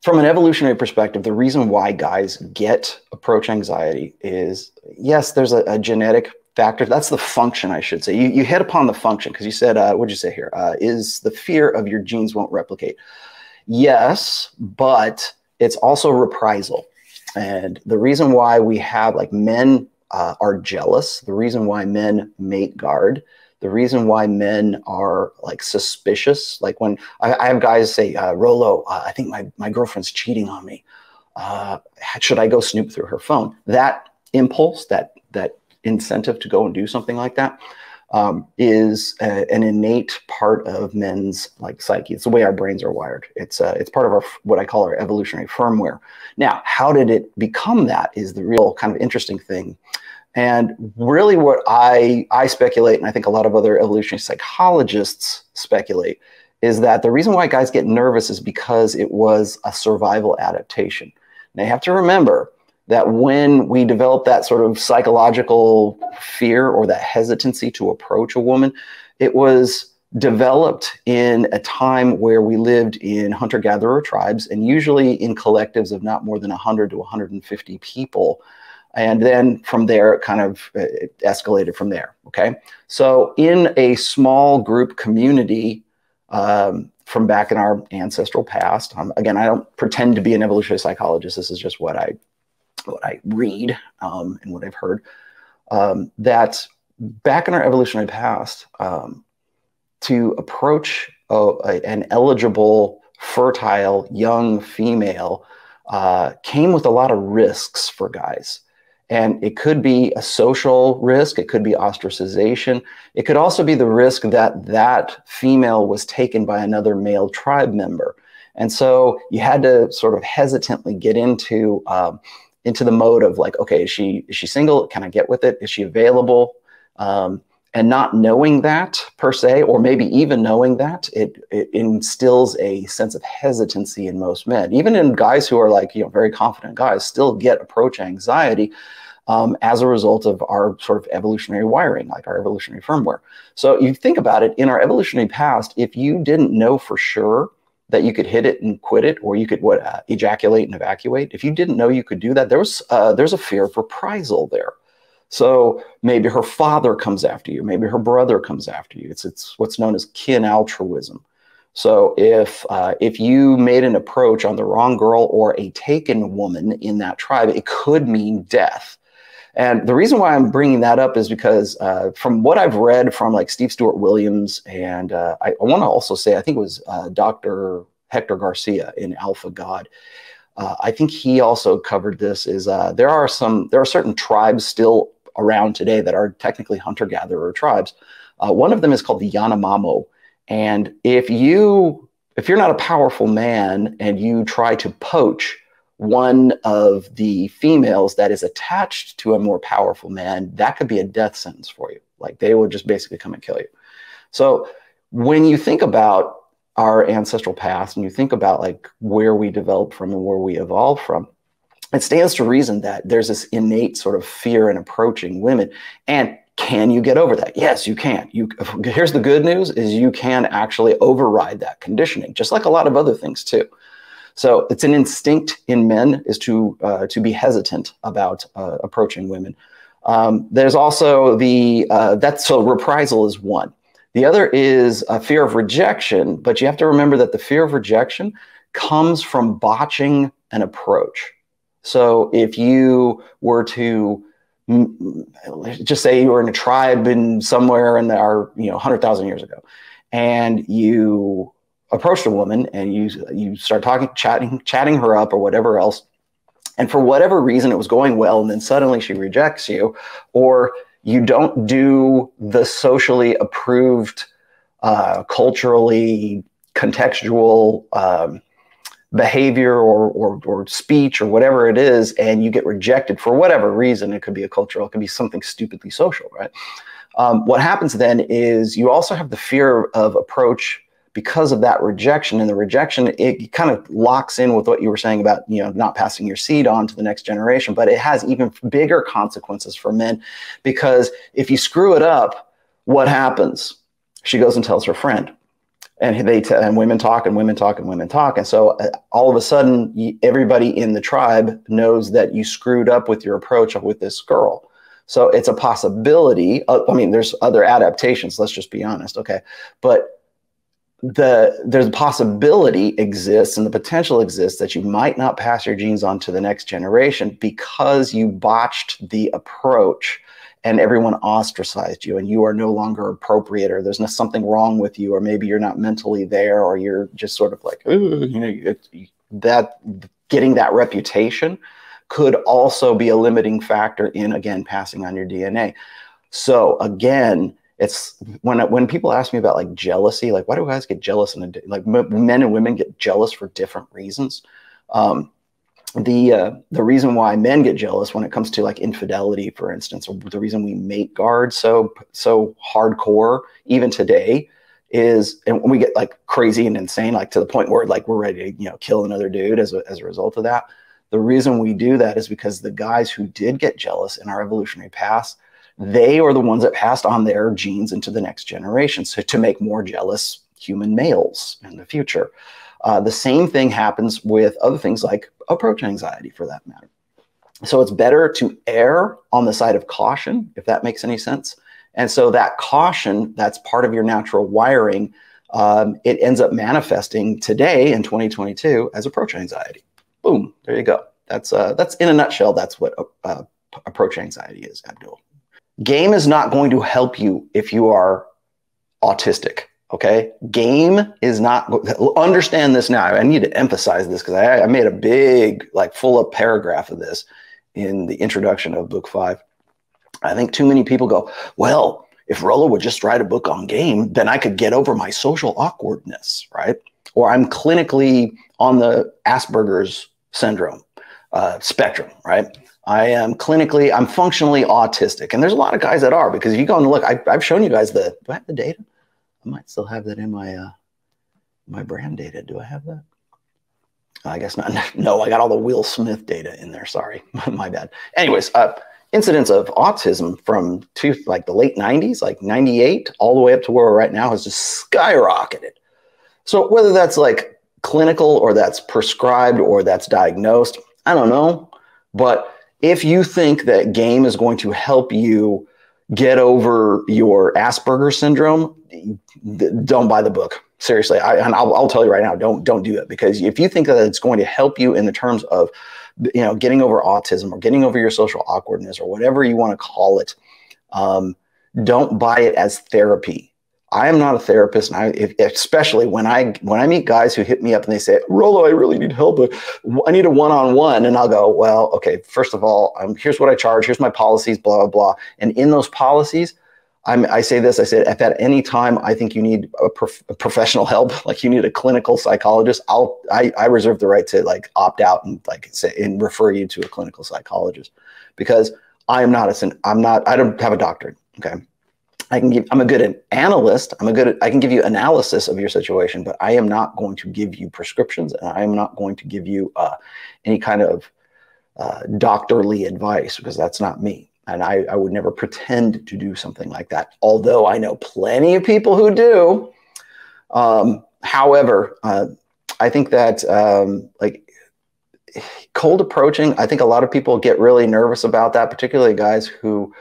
from an evolutionary perspective, the reason why guys get approach anxiety is, yes, there's a genetic factor. That's the function, I should say. You hit upon the function because you said, what'd you say here? Is the fear of your genes won't replicate. Yes, but it's also reprisal. And the reason why we have, like, men are jealous, the reason why men mate guard, the reason why men are, like, suspicious, like when I have guys say, Rolo, I think my girlfriend's cheating on me. Should I go snoop through her phone? That impulse, that incentive to go and do something like that is an innate part of men's, like, psyche. It's the way our brains are wired. It's part of our, what I call our evolutionary firmware. Now, how did it become that is the real kind of interesting thing. And really what I speculate, and I think a lot of other evolutionary psychologists speculate, is that the reason why guys get nervous is because it was a survival adaptation. Now, you have to remember that when we develop that sort of psychological fear or that hesitancy to approach a woman, it was developed in a time where we lived in hunter-gatherer tribes, and usually in collectives of not more than 100 to 150 people. And then from there, it escalated from there, okay? So in a small group community from back in our ancestral past, again, I don't pretend to be an evolutionary psychologist. This is just what I read and what I've heard, that back in our evolutionary past, to approach an eligible, fertile, young female came with a lot of risks for guys. And it could be a social risk. It could be ostracization. It could also be the risk that that female was taken by another male tribe member. And so you had to sort of hesitantly get into the mode of, like, okay, is she single? Can I get with it? Is she available? And not knowing that per se, or maybe even knowing that, it instills a sense of hesitancy in most men. Even in guys who are, like, very confident guys, still get approach anxiety as a result of our sort of evolutionary wiring, like our evolutionary firmware. So you think about it, in our evolutionary past, if you didn't know for sure that you could hit it and quit it, or you could ejaculate and evacuate, if you didn't know you could do that, there's a fear of reprisal there. So maybe her father comes after you, maybe her brother comes after you. It's what's known as kin altruism. So if you made an approach on the wrong girl or a taken woman in that tribe, it could mean death. And the reason why I'm bringing that up is because from what I've read from, like, Steve Stewart Williams, and I want to also say, I think it was Dr. Hector Garcia in Alpha God. I think he also covered this, is there are certain tribes still around today that are technically hunter-gatherer tribes. One of them is called the Yanomamo. And if you're not a powerful man and you try to poach one of the females that is attached to a more powerful man, that could be a death sentence for you. Like, they will just basically come and kill you. So when you think about our ancestral past and you think about, like, where we developed from and where we evolved from, it stands to reason that there's this innate sort of fear in approaching women. And can you get over that? Yes, you can. Here's the good news, is you can actually override that conditioning, just like a lot of other things too. So it's an instinct in men is to be hesitant about approaching women. There's also so reprisal is one. The other is a fear of rejection, but you have to remember that the fear of rejection comes from botching an approach. So if you were to just say you were in a tribe in somewhere in our 100,000 years ago, and you approached a woman and you start chatting her up or whatever else, and for whatever reason it was going well, and then suddenly she rejects you, or you don't do the socially approved, culturally contextual behavior or speech or whatever it is, and you get rejected for whatever reason. It could be a cultural, it could be something stupidly social, right? What happens then is you also have the fear of approach because of that rejection. And the rejection, it kind of locks in with what you were saying about, not passing your seed on to the next generation, but it has even bigger consequences for men, because if you screw it up, what happens? She goes and tells her friend. And and women talk and women talk and women talk. And so all of a sudden, everybody in the tribe knows that you screwed up with your approach with this girl. So it's a possibility. I mean, there's other adaptations. Let's just be honest. Okay. But there's a possibility exists and the potential exists that you might not pass your genes on to the next generation because you botched the approach and everyone ostracized you and you are no longer appropriate, or there's something wrong with you, or maybe you're not mentally there, or you're just sort of like, that getting that reputation could also be a limiting factor in, again, passing on your DNA. So again, it's when people ask me about like jealousy, like why do guys get jealous? Like men and women get jealous for different reasons. The reason why men get jealous when it comes to like infidelity, for instance, or the reason we mate guard so hardcore even today is, and we get like crazy and insane, like to the point where like we're ready to kill another dude as a result of that. The reason we do that is because the guys who did get jealous in our evolutionary past, they are the ones that passed on their genes into the next generation, so to make more jealous human males in the future. The same thing happens with other things like approach anxiety, for that matter. So it's better to err on the side of caution, if that makes any sense. And so that caution, that's part of your natural wiring. It ends up manifesting today in 2022 as approach anxiety. Boom, there you go. That's in a nutshell, that's what approach anxiety is, Abdul. Game is not going to help you if you are autistic. Okay, game is not, understand this now. I need to emphasize this because I made a big, like full up paragraph of this in the introduction of book 5. I think too many people go, well, if Rollo would just write a book on game, then I could get over my social awkwardness, right? Or I'm clinically on the Asperger's syndrome spectrum, right? I'm functionally autistic. And there's a lot of guys that are, because if you go and look, I've shown you guys do I have the data? I might still have that in my my brand data. Do I have that? I guess not. No, I got all the Will Smith data in there. Sorry, my bad. Anyways, incidence of autism from like the late 90s, like 98, all the way up to where we're right now has just skyrocketed. So whether that's like clinical or that's prescribed or that's diagnosed, I don't know. But if you think that game is going to help you get over your Asperger's syndrome, don't buy the book. Seriously, I'll tell you right now, don't do it, because if you think that it's going to help you in the terms of getting over autism or getting over your social awkwardness or whatever you want to call it, don't buy it as therapy. I am not a therapist, and especially when I meet guys who hit me up and they say, Rollo, I really need help, but I need a one-on-one, and I'll go, well, okay, first of all, here's what I charge, here's my policies, blah, blah, blah. And in those policies, I say this, I said, if at any time I think you need a professional help, like you need a clinical psychologist, I reserve the right to like opt out and like say and refer you to a clinical psychologist, because I don't have a doctorate. Okay. I'm a good analyst. I can give you analysis of your situation, but I am not going to give you prescriptions, and I am not going to give you any kind of doctorly advice, because that's not me. And I would never pretend to do something like that, although I know plenty of people who do. However, I think that like cold approaching, I think a lot of people get really nervous about that, particularly guys who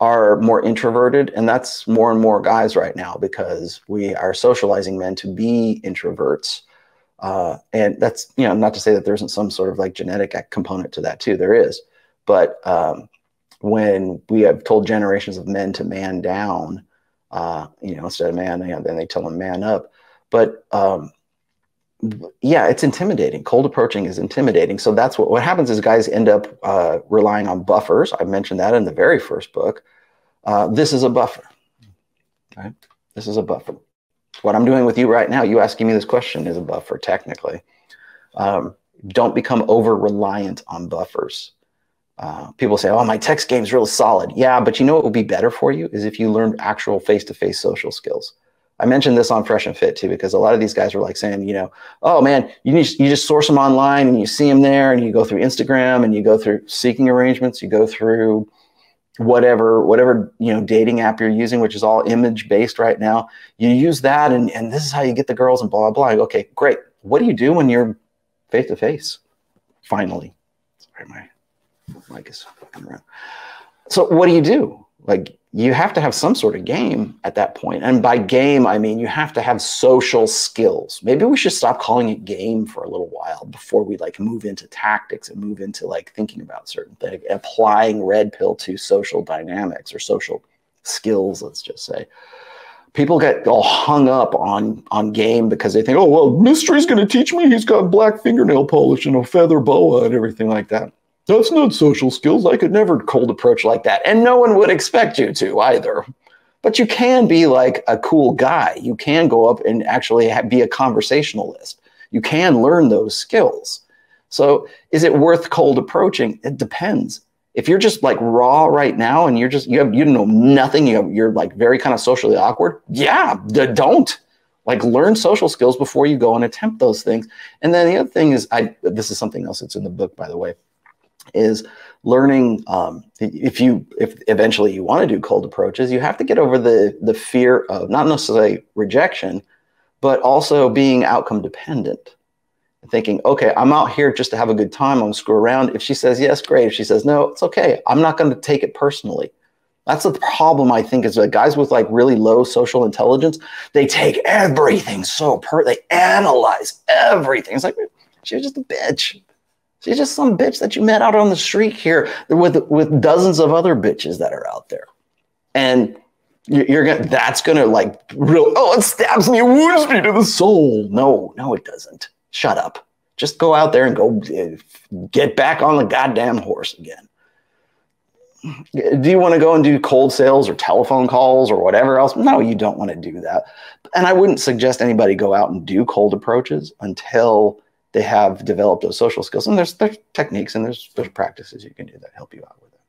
are more introverted. And that's more and more guys right now, because we are socializing men to be introverts. And that's, not to say that there isn't some sort of like genetic component to that too. There is. But when we have told generations of men to man down, instead of man, then they tell them man up. But yeah, it's intimidating. Cold approaching is intimidating. So that's what happens is guys end up relying on buffers. I mentioned that in the very first book. This is a buffer. Right? This is a buffer. What I'm doing with you right now, you asking me this question, is a buffer technically. Don't become over-reliant on buffers. People say, oh, my text game is really solid. Yeah, but you know what would be better for you is if you learned actual face-to-face social skills. I mentioned this on Fresh and Fit too, because a lot of these guys were like saying, oh man, you just source them online and you see them there, and you go through Instagram and you go through seeking arrangements, you go through whatever, dating app you're using, which is all image based right now. You use that, and this is how you get the girls and blah, blah, blah. Okay, great. What do you do when you're face to face? Finally. Sorry, my mic is fucking around. So what do? Like, you have to have some sort of game at that point. And by game, I mean, you have to have social skills. Maybe we should stop calling it game for a little while before we like move into tactics and move into like thinking about certain things, applying red pill to social dynamics or social skills, let's just say. People get all hung up on game because they think, oh, well, Mystery's going to teach me. He's got black fingernail polish and a feather boa and everything like that. That's not social skills. I could never cold approach like that. And no one would expect you to either. But you can be like a cool guy. You can go up and actually be a conversationalist. You can learn those skills. So is it worth cold approaching? It depends. If you're just like raw right now and you know nothing, you're like very kind of socially awkward. Yeah, don't. Like, learn social skills before you go and attempt those things. And then the other thing is, this is something else that's in the book, by the way, is learning, if eventually you want to do cold approaches, you have to get over the fear of not necessarily rejection, but also being outcome dependent. Thinking, okay, I'm out here just to have a good time. I'm going to screw around. If she says yes, great. If she says no, it's okay. I'm not going to take it personally. That's the problem, I think, is that guys with like really low social intelligence, they take everything they analyze everything. It's like, she's just a bitch. She's just some bitch that you met out on the street here with dozens of other bitches that are out there. And that's gonna like it stabs me, it wounds me to the soul. No, it doesn't. Shut up. Just go out there and go get back on the goddamn horse again. Do you want to go and do cold sales or telephone calls or whatever else? No, you don't want to do that. And I wouldn't suggest anybody go out and do cold approaches until they have developed those social skills. And there's techniques and there's practices you can do that help you out with it.